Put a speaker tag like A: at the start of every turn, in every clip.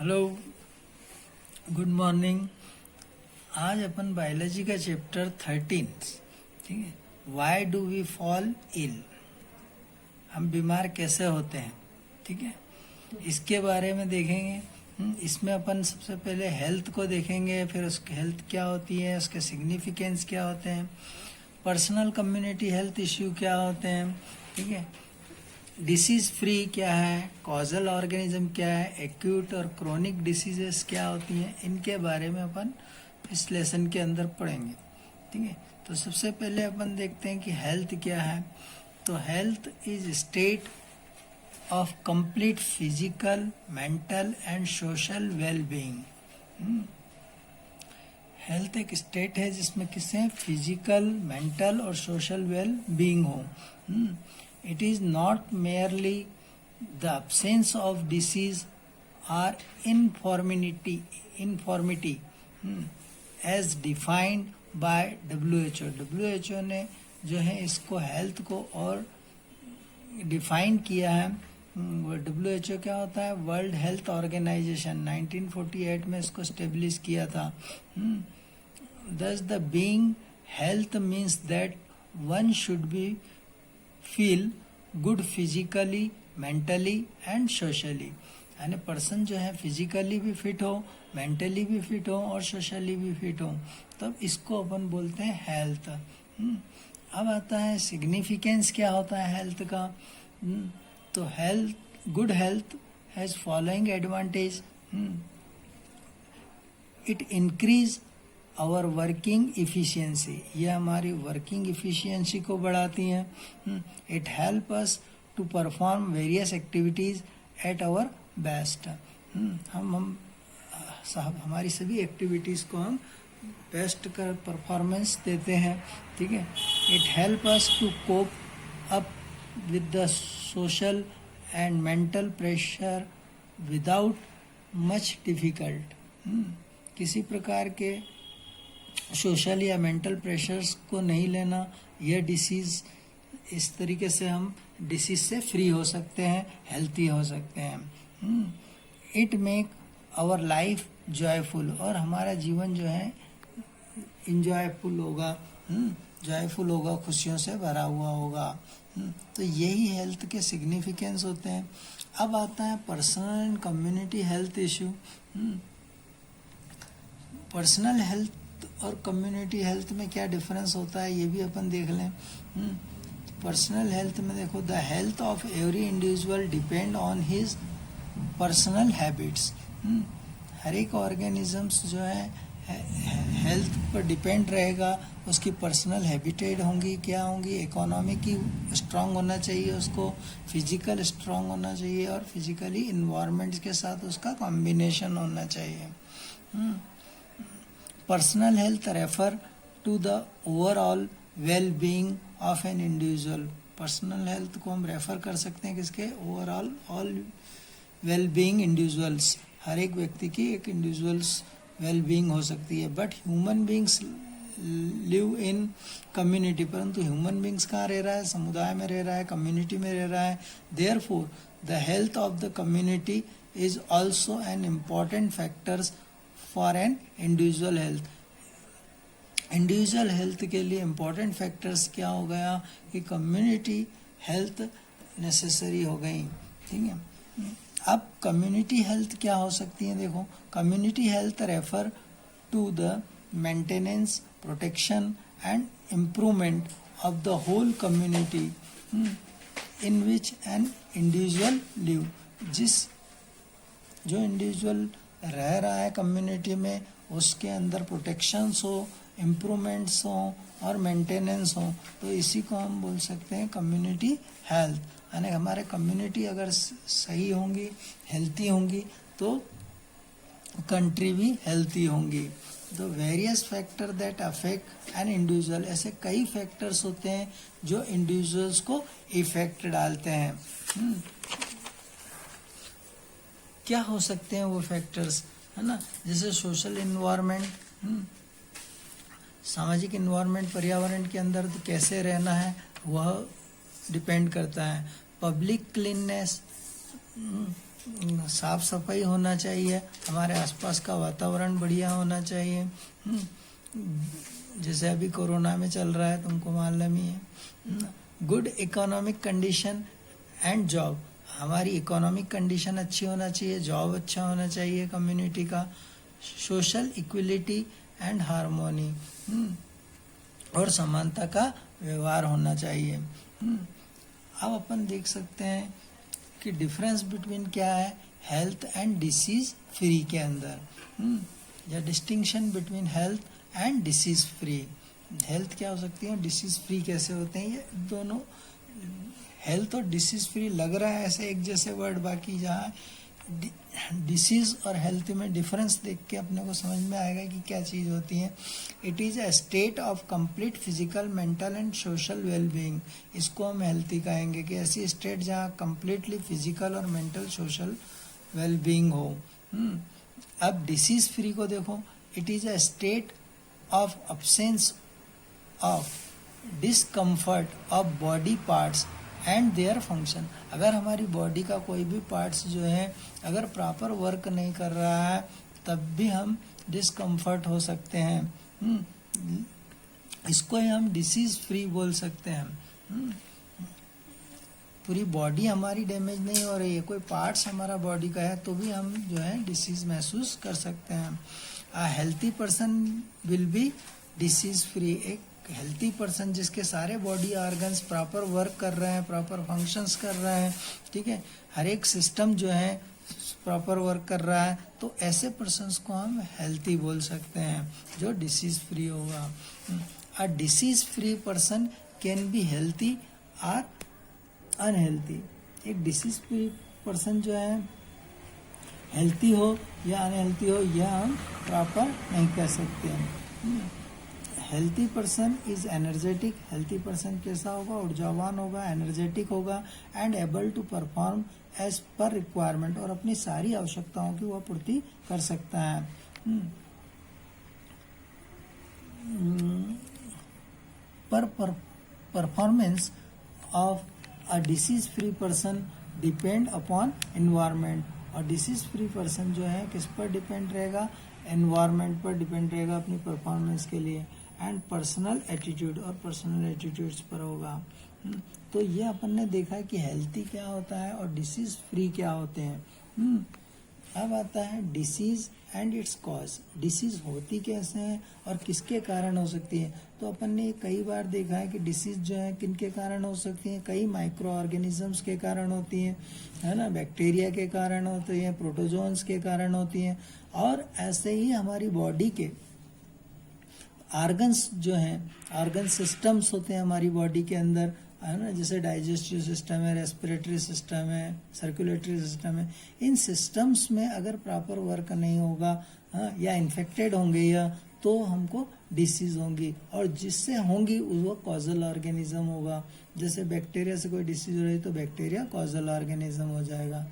A: Hello, good morning. आज अपन biology का chapter 13, ठीक है, why do we fall ill, हम बीमार कैसे होते हैं, ठीक है, इसके बारे में देखेंगे। इसमें अपन सबसे पहले हेल्थ को देखेंगे, फिर उसकी हेल्थ क्या होती है, उसके सिग्निफिकेंस क्या होते हैं, पर्सनल कम्युनिटी हेल्थ इश्यू क्या होते हैं, ठीक है, डिसीज फ्री क्या है, कॉजल ऑर्गेनिज्म क्या है, एक्यूट और क्रोनिक डिसीजेस क्या होती हैं, इनके बारे में अपन इस लेसन के अंदर पढ़ेंगे। ठीक है, तो सबसे पहले अपन देखते हैं कि हेल्थ क्या है। तो health is state of complete physical, mental and social well being. Health एक स्टेट है जिसमें किससे फिजिकल, मेंटल और सोशल वेल बीइंग हो। It is not merely the absence of disease or infirmity as defined by WHO. WHO ने जो है इसको हेल्थ को और डिफाइन किया है। WHO क्या होता है? वर्ल्ड हेल्थ ऑर्गेनाइजेशन 1948 में इसको स्टेब्लिश किया था। Thus the being health means that one should be feel good physically, mentally and socially. यानी पर्सन जो है फिजिकली भी फिट हो, मेंटली भी फिट हो और सोशली भी फिट हो, तब इसको अपन बोलते हैं हेल्थ। अब आता है सिग्निफिकेंस क्या होता है हेल्थ का। तो health, good health has following advantage. It increase our working efficiency, ये हमारी वर्किंग इफिशियंसी को बढ़ाती हैं। It help us to perform various activities at our best. हमारी सभी एक्टिविटीज़ को हम बेस्ट कर परफॉर्मेंस देते हैं। ठीक है, it help us to cope up with the social and mental pressure without much difficult. किसी प्रकार के सोशल या मेंटल प्रेशर्स को नहीं लेना, यह डिसीज़, इस तरीके से हम डिसीज से फ्री हो सकते हैं, हेल्थी हो सकते हैं। It make our life joyful, और हमारा जीवन जो है इंजॉयफुल होगा, जॉयफुल होगा, खुशियों से भरा हुआ होगा। तो यही हेल्थ के सिग्निफिकेंस होते हैं। अब आता है personal and community health issue. Personal health और कम्युनिटी हेल्थ में क्या डिफरेंस होता है, ये भी अपन देख लें। पर्सनल हेल्थ में देखो, the health of every individual depend on his personal habits. हर एक ऑर्गेनिजम्स जो है हेल्थ पर डिपेंड रहेगा, उसकी पर्सनल हैबिटेट होंगी, क्या होंगी, इकोनॉमी की स्ट्रांग होना चाहिए, उसको फिजिकल स्ट्रांग होना चाहिए, और फिजिकली इन्वायरमेंट के साथ उसका कॉम्बिनेशन होना चाहिए। Personal health refer to the overall well being of an individual. Personal health को हम रेफर कर सकते हैं किसके? Overall all well being individuals, हर एक व्यक्ति की एक इंडिविजुअल्स वेल बीइंग हो सकती है। But human beings live in community, परंतु ह्यूमन बीइंग्स कहाँ रह रहा है? समुदाय में रह रहा है, कम्युनिटी में रह रहा है। Therefore the health of the community is also an important factors for an individual health. Individual health के लिए इम्पोर्टेंट फैक्टर्स क्या हो गया कि कम्युनिटी हेल्थ नेसेसरी हो गई। ठीक है, अब कम्युनिटी हेल्थ क्या हो सकती है? देखो, community health refer to the maintenance, protection and improvement of the whole community in which an individual live. जो इंडिविजुअल रह रहा है कम्युनिटी में, उसके अंदर प्रोटेक्शंस हो, इम्प्रूवमेंट्स हो और मेंटेनेंस हो, तो इसी को हम बोल सकते हैं कम्युनिटी हेल्थ। यानी हमारे कम्युनिटी अगर सही होंगी, हेल्थी होंगी, तो कंट्री भी हेल्थी होंगी। तो various factor that affect an individual, ऐसे कई फैक्टर्स होते हैं जो इंडिविजुअल्स को इफेक्ट डालते हैं। क्या हो सकते हैं वो फैक्टर्स, है ना? जैसे सोशल इन्वायरमेंट, सामाजिक इन्वायरमेंट, पर्यावरण के अंदर कैसे रहना है वह डिपेंड करता है। पब्लिक क्लीननेस, साफ सफाई होना चाहिए, हमारे आसपास का वातावरण बढ़िया होना चाहिए। जैसे अभी कोरोना में चल रहा है, तुमको मालूम ही है। Good economic condition and job, हमारी इकोनॉमिक कंडीशन अच्छी होना चाहिए, जॉब अच्छा होना चाहिए कम्युनिटी का। सोशल इक्वलिटी एंड हार्मोनी, और समानता का व्यवहार होना चाहिए। अब अपन देख सकते हैं कि डिफरेंस बिटवीन क्या है हेल्थ एंड डिसीज फ्री के अंदर, या distinction between health and disease free. Health क्या हो सकती है, डिसीज फ्री कैसे होते हैं, ये दोनों हेल्थ और डिसीज फ्री लग रहा है ऐसे एक जैसे वर्ड, बाकी जहाँ डिसीज और हेल्थ में डिफरेंस देख के अपने को समझ में आएगा कि क्या चीज़ होती है। It is a state of complete physical, mental and social wellbeing, इसको हम हेल्थी कहेंगे कि ऐसी स्टेट जहाँ कंप्लीटली फिजिकल और मेंटल सोशल वेलबींग हो। अब डिसीज फ्री को देखो, it is a state of absence of discomfort of body parts and their function. अगर हमारी बॉडी का कोई भी पार्ट्स जो है अगर प्रॉपर वर्क नहीं कर रहा है तब भी हम डिसकम्फर्ट हो सकते हैं। इसको ही हम डिसीज फ्री बोल सकते हैं। पूरी बॉडी हमारी डैमेज नहीं हो रही है, कोई पार्ट्स हमारा बॉडी का है तो भी हम जो है डिसीज महसूस कर सकते हैं। अ healthy person will be disease free, एक हेल्थी पर्सन जिसके सारे बॉडी ऑर्गन्स प्रॉपर वर्क कर रहे हैं, प्रॉपर फंक्शंस कर रहे हैं, ठीक है, हर एक सिस्टम जो है प्रॉपर वर्क कर रहा है, तो ऐसे पर्सन्स को हम हेल्थी बोल सकते हैं जो डिसीज फ्री होगा। A disease free person can be healthy और अनहेल्थी, एक डिसीज फ्री पर्सन जो है हेल्थी हो या अनहेल्थी हो यह हम प्रॉपर नहीं कह सकते हैं। Healthy person is energetic, healthy person कैसा होगा, ऊर्जावान होगा, एनर्जेटिक होगा and able to perform as per requirement, और अपनी सारी आवश्यकताओं की वह पूर्ति कर सकता है। पर performance of a disease free person depend upon environment, और डिसीज फ्री पर्सन जो है किस पर डिपेंड रहेगा, एनवायरनमेंट पर डिपेंड रहेगा अपनी परफॉर्मेंस के लिए, एंड पर्सनल एटीट्यूड, और पर्सनल एटीट्यूड्स पर होगा। तो ये अपन ने देखा कि हेल्थी क्या होता है और डिसीज फ्री क्या होते हैं। अब आता है disease and it's cause, disease होती कैसे हैं और किसके कारण हो सकती है। तो अपन ने कई बार देखा है कि डिसीज जो है किनके कारण हो सकती है, कई माइक्रो ऑर्गेनिजम्स के कारण होती हैं, है ना, बैक्टीरिया के कारण होती है, प्रोटोजोन्स के कारण होती हैं, और ऐसे ही हमारी बॉडी के ऑर्गन्स जो हैं, ऑर्गन सिस्टम्स होते हैं हमारी बॉडी के अंदर, है ना, जैसे डाइजेस्टिव सिस्टम है, रेस्पिरेटरी सिस्टम है, सर्कुलेटरी सिस्टम है, इन सिस्टम्स में अगर प्रॉपर वर्क नहीं होगा, हाँ, या इन्फेक्टेड होंगे या तो हमको डिसीज होंगी, और जिससे होंगी वो कॉजल ऑर्गेनिज्म होगा। जैसे बैक्टीरिया से कोई डिसीज हो रही तो बैक्टीरिया कॉजल ऑर्गेनिज्म हो जाएगा।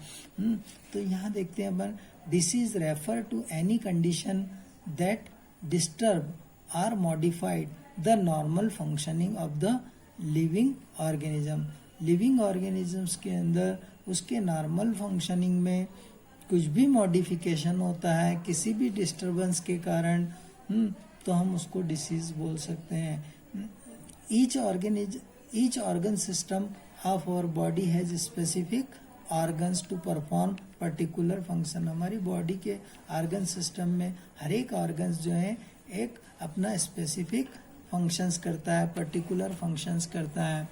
A: तो यहाँ देखते हैं अपन, disease refer to any condition that disturb or modified the normal functioning of the living organism. Living organisms के अंदर उसके नॉर्मल फंक्शनिंग में कुछ भी मॉडिफिकेशन होता है किसी भी डिस्टरबेंस के कारण, तो हम उसको डिसीज बोल सकते हैं। Each organ system of our body has specific organs to perform particular function. हमारी बॉडी के ऑर्गन सिस्टम में हर एक ऑर्गन्स जो है एक अपना स्पेसिफिक फंक्शंस करता है, पर्टिकुलर फंक्शंस करता है।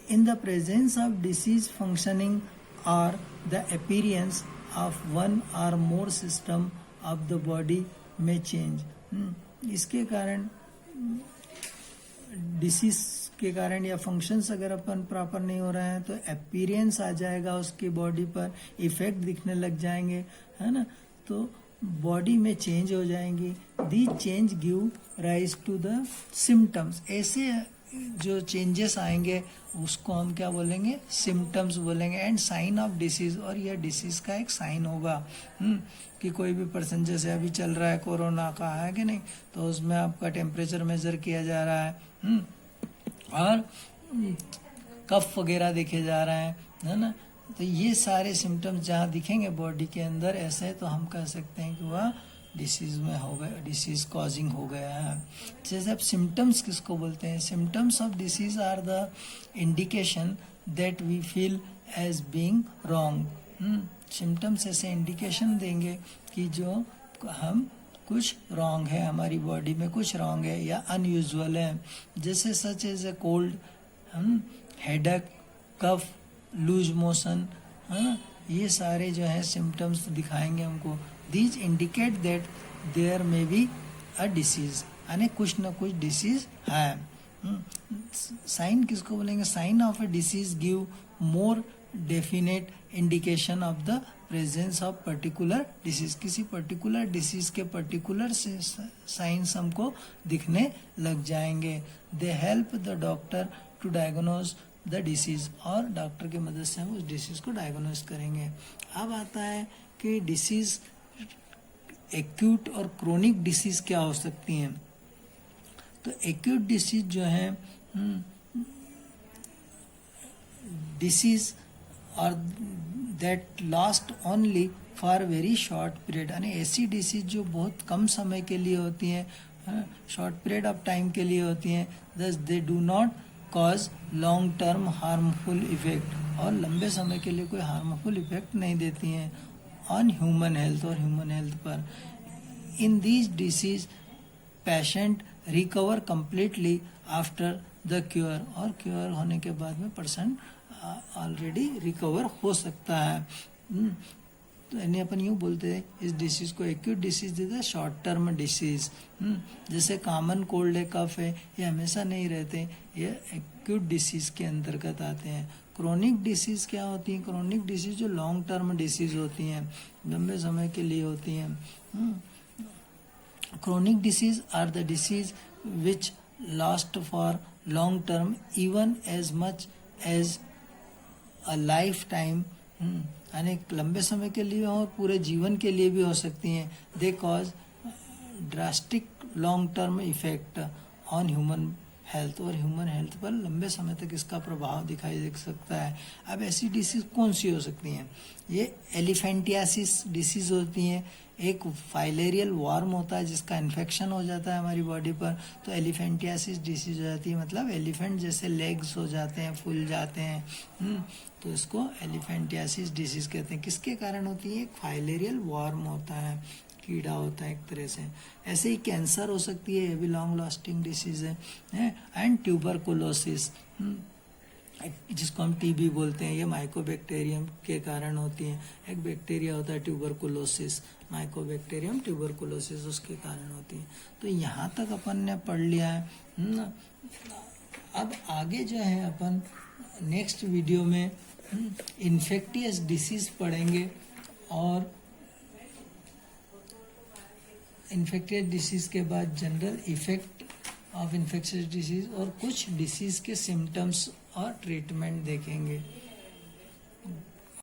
A: In the presence of disease functioning और द अपीयरेंस ऑफ वन और मोर सिस्टम ऑफ द बॉडी में चेंज। इसके कारण डिसीज के कारण या फंक्शंस अगर अपन प्रॉपर नहीं हो रहे हैं तो अपीयरेंस आ जाएगा उसकी बॉडी पर, इफेक्ट दिखने लग जाएंगे, है ना, तो बॉडी में चेंज हो जाएंगी। The change give rise to the symptoms, ऐसे जो चेंजेस आएंगे उसको हम क्या बोलेंगे, सिम्टम्स बोलेंगे, एंड साइन ऑफ डिसीज, और यह डिसीज का एक साइन होगा। कि कोई भी पर्सन, जैसे अभी चल रहा है कोरोना का, है कि नहीं, तो उसमें आपका टेम्परेचर मेजर किया जा रहा है, और कफ वगैरह देखे जा रहे हैं, है ना, तो ये सारे सिम्टम्स जहाँ दिखेंगे बॉडी के अंदर ऐसे, तो हम कह सकते हैं कि वह डिसीज में हो गया, डिसीज कॉजिंग हो गया है। जैसे अब सिम्टम्स किसको बोलते हैं? Symptoms of disease are the indication that we feel as being wrong. Symptoms ऐसे इंडिकेशन देंगे कि जो हम कुछ रॉन्ग है, हमारी बॉडी में कुछ रॉन्ग है या अनयूजुअल है। जैसे such as a cold, headache, cough, loose motion, है ना, ये सारे जो है सिम्टम्स दिखाएंगे हमको। These indicate that there may be a disease, यानी कुछ न कुछ डिसीज है। साइन किसको बोलेंगे? Sign of a disease give more definite indication of the presence of particular disease. किसी पर्टिकुलर डिसीज के पर्टिकुलर से साइंस हमको दिखने लग जाएंगे। They help the doctor to diagnose the disease, और डॉक्टर की मदद से हम उस डिसीज को डायग्नोज करेंगे। अब आता है कि डिसीज एक्यूट और क्रोनिक डिसीज क्या हो सकती हैं। तो एक्यूट डिसीज जो है डिसीज और that last only for very short period, यानी ऐसी डिसीज जो बहुत कम समय के लिए होती हैं, शॉर्ट पीरियड ऑफ टाइम के लिए होती हैं। दस they do not cause long term harmful effect, और लंबे समय के लिए कोई हार्मफुल इफेक्ट नहीं देती हैं ऑन ह्यूमन हेल्थ और ह्यूमन हेल्थ पर। In these disease patient recover completely after the cure, और क्योर होने के बाद में पर्सन ऑलरेडी रिकवर हो सकता है। तो यानी अपन यूँ बोलते हैं इस डिसीज को एक्यूट डिसीज देते हैं, शॉर्ट टर्म डिसीज। जैसे कॉमन कोल्ड है, कफ है, ये हमेशा नहीं रहते, ये एक्यूट डिसीज के अंतर्गत आते हैं। क्रोनिक डिसीज क्या होती हैं? क्रोनिक डिसीज जो लॉन्ग टर्म डिसीज होती हैं, लंबे समय के लिए होती हैं। Chronic disease are the disease which last for long term even as much as a life time, यानी लंबे समय के लिए और पूरे जीवन के लिए भी हो सकती हैं। They cause drastic long term effect on human health, और ह्यूमन हेल्थ पर लंबे समय तक इसका प्रभाव दिखाई दे सकता है। अब ऐसी डिसीज कौन सी हो सकती हैं? ये एलिफेंटियासिस डिसीज होती हैं। एक फाइलेरियल वार्म होता है जिसका इन्फेक्शन हो जाता है हमारी बॉडी पर, तो एलिफेंटियासिस डिसीज हो जाती है। मतलब एलिफेंट जैसे लेग्स हो जाते हैं, फूल जाते हैं, तो इसको एलिफेंटियासिस डिसीज कहते हैं। किसके कारण होती है? एक फाइलेरियल वार्म होता है, कीड़ा होता है एक तरह से। ऐसे ही कैंसर हो सकती है, ये भी लॉन्ग लास्टिंग डिसीज है। एंड ट्यूबरकुलोसिस, जिसको हम टीबी बोलते हैं, ये माइकोबैक्टीरियम के कारण होती है। एक बैक्टीरिया होता है ट्यूबरकुलोसिस, माइकोबैक्टीरियम ट्यूबरकुलोसिस, उसके कारण होती है। तो यहाँ तक अपन ने पढ़ लिया है। अब आगे जो है अपन नेक्स्ट वीडियो में इन्फेक्टियस डिसीज पढ़ेंगे, और इन्फेक्टियस डिसीज के बाद general effect of infectious disease और कुछ डिसीज के सिम्टम्स और ट्रीटमेंट देखेंगे।